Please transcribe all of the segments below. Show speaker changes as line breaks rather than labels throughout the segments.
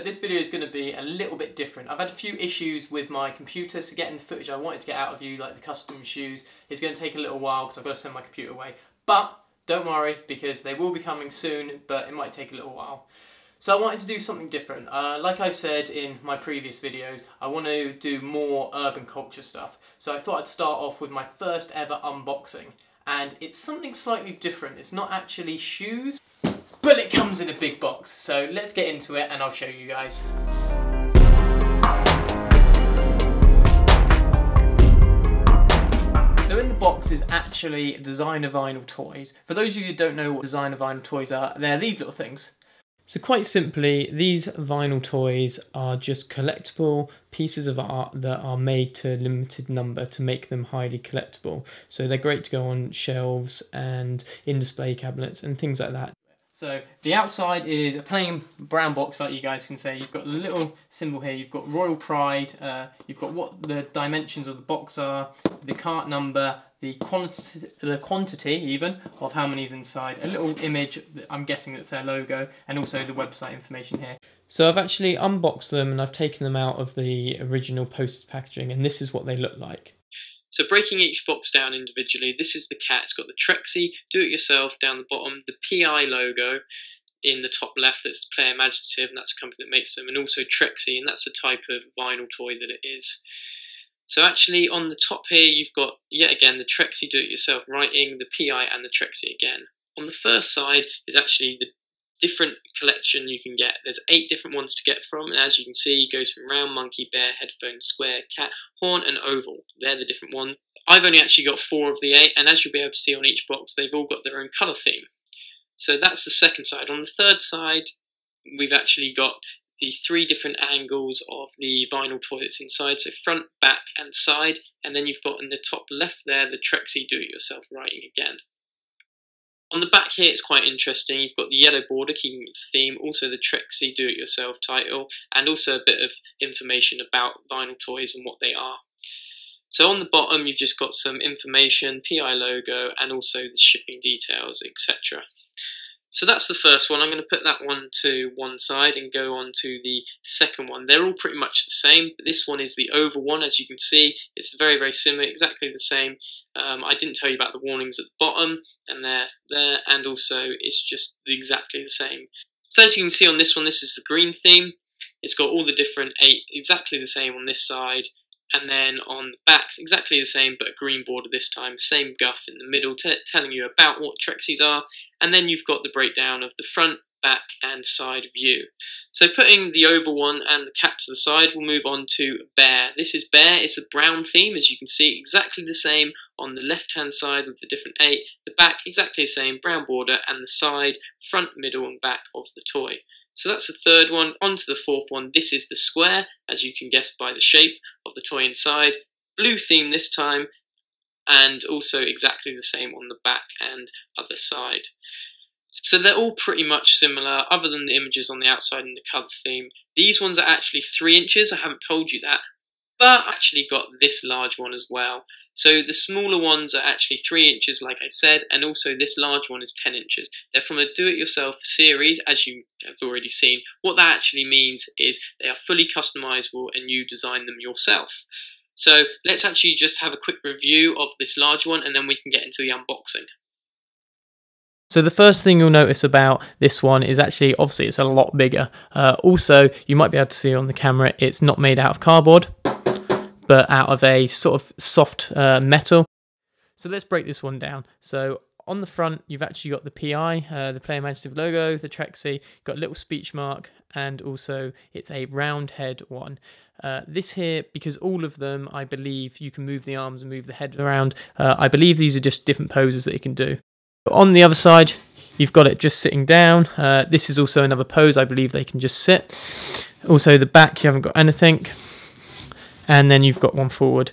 This video is going to be a little bit different. I've had a few issues with my computer, so getting the footage I wanted to get out of you, like the custom shoes, is going to take a little while because I've got to send my computer away. But don't worry, because they will be coming soon, but it might take a little while. So I wanted to do something different. Like I said in my previous videos, I want to do more urban culture stuff. So I thought I'd start off with my first ever unboxing. And it's something slightly different. It's not actually shoes, but it comes in a big box. So let's get into it and I'll show you guys. So in the box is actually designer vinyl toys. For those of you who don't know what designer vinyl toys are, they're these little things. So quite simply, these vinyl toys are just collectible pieces of art that are made to a limited number to make them highly collectible. So they're great to go on shelves and in display cabinets and things like that. So the outside is a plain brown box, like you guys can see. You've got a little symbol here. You've got Royal Pride. You've got what the dimensions of the box are, the cart number, the quantity even of how many's inside. A little image. I'm guessing that's their logo, and also the website information here. So I've actually unboxed them and I've taken them out of the original posted packaging, and this is what they look like. So breaking each box down individually, this is the cat. It's got the Trexi, do-it-yourself down the bottom, the PI logo in the top left, that's the Play Imaginative, and that's a company that makes them, and also Trexi, and that's the type of vinyl toy that it is. So actually on the top here, you've got, yet again, the Trexi do-it-yourself writing, the PI and the Trexi again. On the first side is actually the different collection you can get. There's 8 different ones to get from, and as you can see, it goes from round, monkey, bear, headphone, square, cat, horn and oval. They're the different ones. I've only actually got 4 of the 8, and as you'll be able to see on each box, they've all got their own colour theme. So that's the second side. On the third side, we've actually got the 3 different angles of the vinyl toy that's inside, so front, back and side, and then you've got in the top left there the Trexi do-it-yourself writing again. On the back here it's quite interesting. You've got the yellow border keeping with the theme, also the Trexi do-it-yourself title, and also a bit of information about vinyl toys and what they are. So on the bottom you've just got some information, PI logo, and also the shipping details, etc. So that's the first one. I'm going to put that one to one side and go on to the second one. They're all pretty much the same, but this one is the oval one. As you can see, it's very, very similar, exactly the same. I didn't tell you about the warnings at the bottom, and they're there, and also it's just exactly the same. So as you can see on this one, this is the green theme. It's got all the different 8 exactly the same on this side, and then on the backs exactly the same, but a green border this time, same guff in the middle, telling you about what Trexis are, and then you've got the breakdown of the front, back and side view. So putting the oval one and the cap to the side, we'll move on to bear. This is bear. It's a brown theme, as you can see, exactly the same on the left hand side with the different 8, the back exactly the same, brown border, and the side, front, middle and back of the toy. So that's the third one. On to the fourth one. This is the square, as you can guess by the shape of the toy inside. Blue theme this time, and also exactly the same on the back and other side. So they're all pretty much similar, other than the images on the outside and the colour theme. These ones are actually 3 inches, I haven't told you that, but I actually got this large one as well. So the smaller ones are actually 3 inches, like I said, and also this large one is 10 inches. They're from a do-it-yourself series, as you have already seen. What that actually means is they are fully customizable and you design them yourself. So let's actually just have a quick review of this large one, and then we can get into the unboxing. So the first thing you'll notice about this one is actually, obviously it's a lot bigger. Also, you might be able to see on the camera, it's not made out of cardboard, but out of a sort of soft metal. So let's break this one down. So on the front, you've actually got the PI, the Play Imaginative logo, the Trexi, you've got a little speech mark, and also it's a round head one. This here, because all of them, I believe, you can move the arms and move the head around. I believe these are just different poses that you can do. On the other side, you've got it just sitting down. This is also another pose, I believe they can just sit. Also the back, you haven't got anything. And then you've got one forward.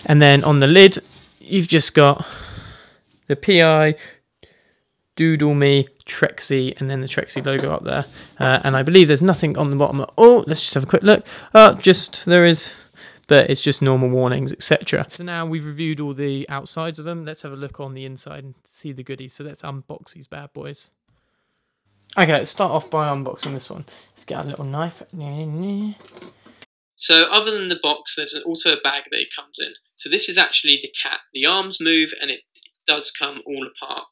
And then on the lid, you've just got the PI, Doodle Me, Trexi, and then the Trexi logo up there. And I believe there's nothing on the bottom at all. Let's just have a quick look. There is, but it's just normal warnings, etc. So now we've reviewed all the outsides of them. Let's have a look on the inside and see the goodies. So let's unbox these bad boys. Okay, let's start off by unboxing this one. Let's get a little knife.
So other than the box, there's also a bag that it comes in. So this is actually the cat. The arms move and it does come all apart.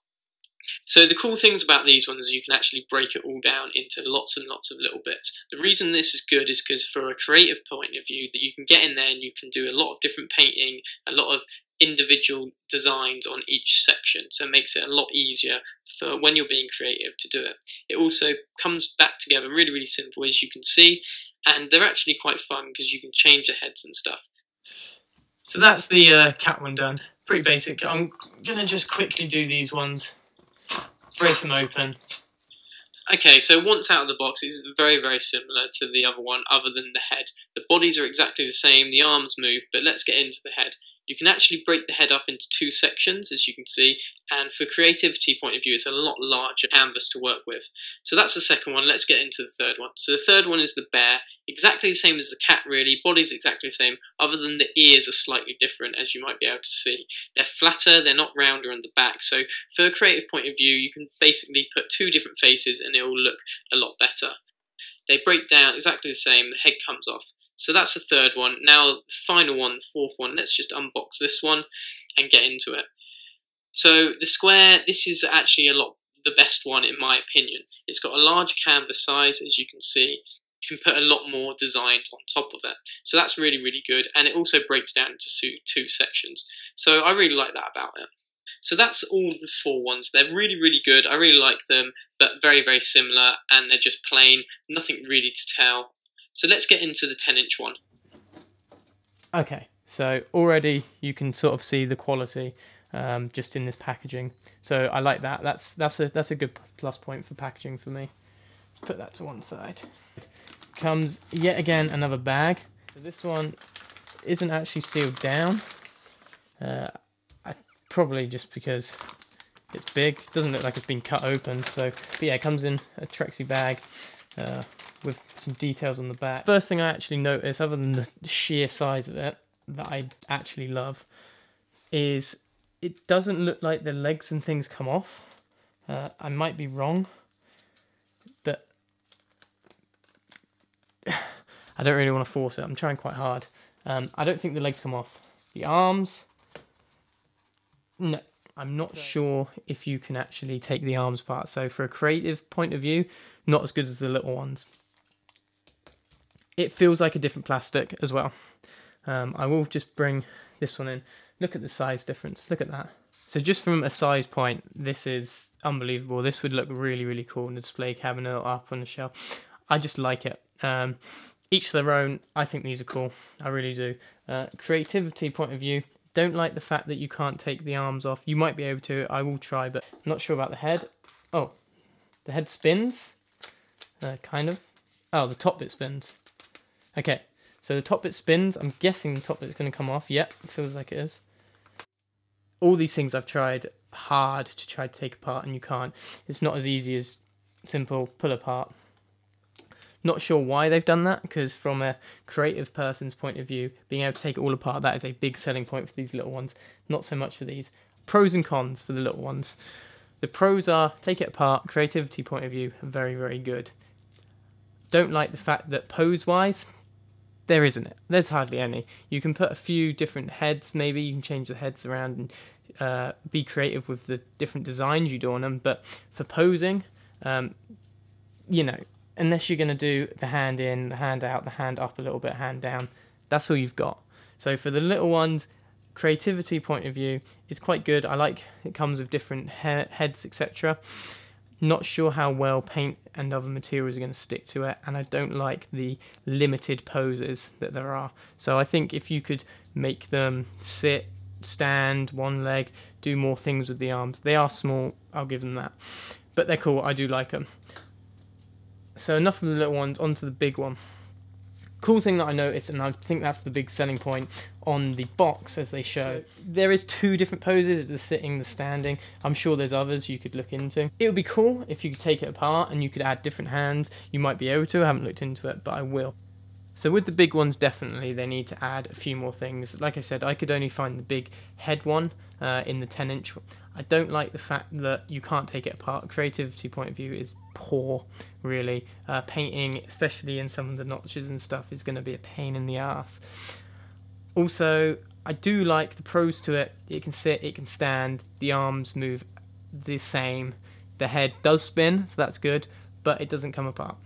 So the cool things about these ones is you can actually break it all down into lots and lots of little bits. The reason this is good is because for a creative point of view, that you can get in there and you can do a lot of different painting, a lot of individual designs on each section, so it makes it a lot easier for when you're being creative to do it. It also comes back together really, really simple, as you can see, and they're actually quite fun because you can change the heads and stuff.
So that's the cat one done. Pretty basic. I'm gonna just quickly do these ones. Break them open.
Okay, so once out of the box, it's very, very similar to the other one, other than the head. The bodies are exactly the same, the arms move, but let's get into the head. You can actually break the head up into two sections, as you can see, and for creativity point of view, it's a lot larger canvas to work with. So that's the second one. Let's get into the third one. So the third one is the bear, exactly the same as the cat really, body's exactly the same, other than the ears are slightly different, as you might be able to see. They're flatter, they're not rounder on the back, so for a creative point of view, you can basically put two different faces and it will look a lot better. They break down exactly the same, the head comes off. So that's the third one. Now the final one, the fourth one, let's just unbox this one and get into it. So the square, this is actually the best one in my opinion. It's got a large canvas size, as you can see. You can put a lot more designs on top of it. So that's really, really good, and it also breaks down into two sections. So I really like that about it. So that's all the four ones. They're really, really good. I really like them, but very, very similar, and they're just plain, nothing really to tell. So let's get into the 10-inch one.
Okay, so already you can sort of see the quality just in this packaging. So I like that. That's a good plus point for packaging for me. Let's put that to one side. Comes yet again another bag. So this one isn't actually sealed down. Probably just because it's big. It doesn't look like it's been cut open. So, but yeah, it comes in a Trexi bag. With some details on the back. First thing I actually notice, other than the sheer size of it, that I actually love, is it doesn't look like the legs and things come off. I might be wrong, but I don't really want to force it. I'm trying quite hard. I don't think the legs come off. The arms, no. I'm not sure if you can actually take the arms apart. So for a creative point of view, not as good as the little ones. It feels like a different plastic as well. I will just bring this one in. Look at the size difference. Look at that. So just from a size point, this is unbelievable. This would look really, really cool in a display cabinet or up on the shelf. I just like it. Each their own. I think these are cool. I really do. Creativity point of view, don't like the fact that you can't take the arms off. You might be able to. I will try, but I'm not sure about the head. Oh, the head spins. Kind of. Oh, the top bit spins. Okay, so the top bit spins. I'm guessing the top bit's going to come off. Yep, it feels like it is. All these things I've tried hard to try to take apart, and you can't. It's not as easy as simple pull apart. Not sure why they've done that, because from a creative person's point of view, being able to take it all apart, that is a big selling point for these little ones. Not so much for these. Pros and cons for the little ones. The pros are, take it apart, creativity point of view, very, very good. Don't like the fact that pose-wise, there isn't it. There's hardly any. You can put a few different heads, maybe you can change the heads around and be creative with the different designs you do on them, but for posing, you know, unless you're going to do the hand in, the hand out, the hand up a little bit, hand down, that's all you've got. So for the little ones, creativity point of view, it's quite good. I like it comes with different heads, etc. Not sure how well paint and other materials are going to stick to it, and I don't like the limited poses that there are. So I think if you could make them sit, stand, one leg, do more things with the arms. They are small, I'll give them that. But they're cool, I do like them. So enough of the little ones, onto the big one. Cool thing that I noticed, and I think that's the big selling point on the box as they show. There is two different poses, the sitting, the standing. I'm sure there's others you could look into. It would be cool if you could take it apart and you could add different hands. You might be able to, I haven't looked into it, but I will. So with the big ones, definitely they need to add a few more things. Like I said, I could only find the big head one in the 10-inch. I don't like the fact that you can't take it apart. Creativity point of view is poor, really. Painting, especially in some of the notches and stuff, is going to be a pain in the ass. Also, I do like the pros to it. It can sit, it can stand, the arms move the same. The head does spin, so that's good, but it doesn't come apart.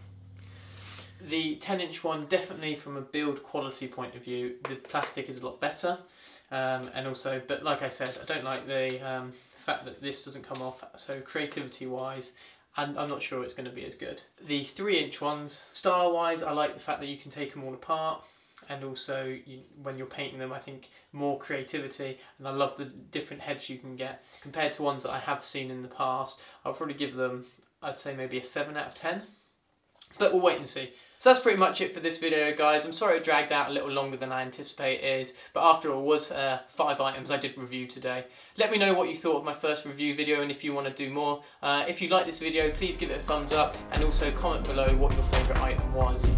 The 10-inch one, definitely from a build quality point of view, the plastic is a lot better. And also, but like I said, I don't like the fact that this doesn't come off, so creativity wise, I'm not sure it's going to be as good. The 3-inch ones, style wise, I like the fact that you can take them all apart, and also when you're painting them, I think more creativity, and I love the different heads you can get. Compared to ones that I have seen in the past, I'll probably give them, I'd say maybe a 7 out of 10, but we'll wait and see. So that's pretty much it for this video, guys. I'm sorry it dragged out a little longer than I anticipated, but after all, it was 5 items I did review today. Let me know what you thought of my first review video and if you want to do more. If you like this video, please give it a thumbs up, and also comment below what your favourite item was.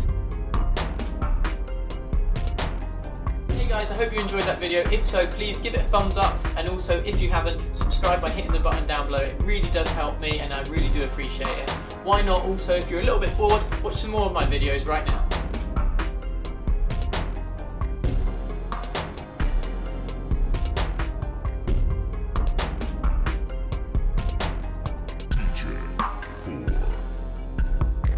Hey guys, I hope you enjoyed that video. If so, please give it a thumbs up, and also if you haven't, subscribe by hitting the button down below. It really does help me and I really do appreciate it. Why not also, if you're a little bit bored, watch some more of my videos right now.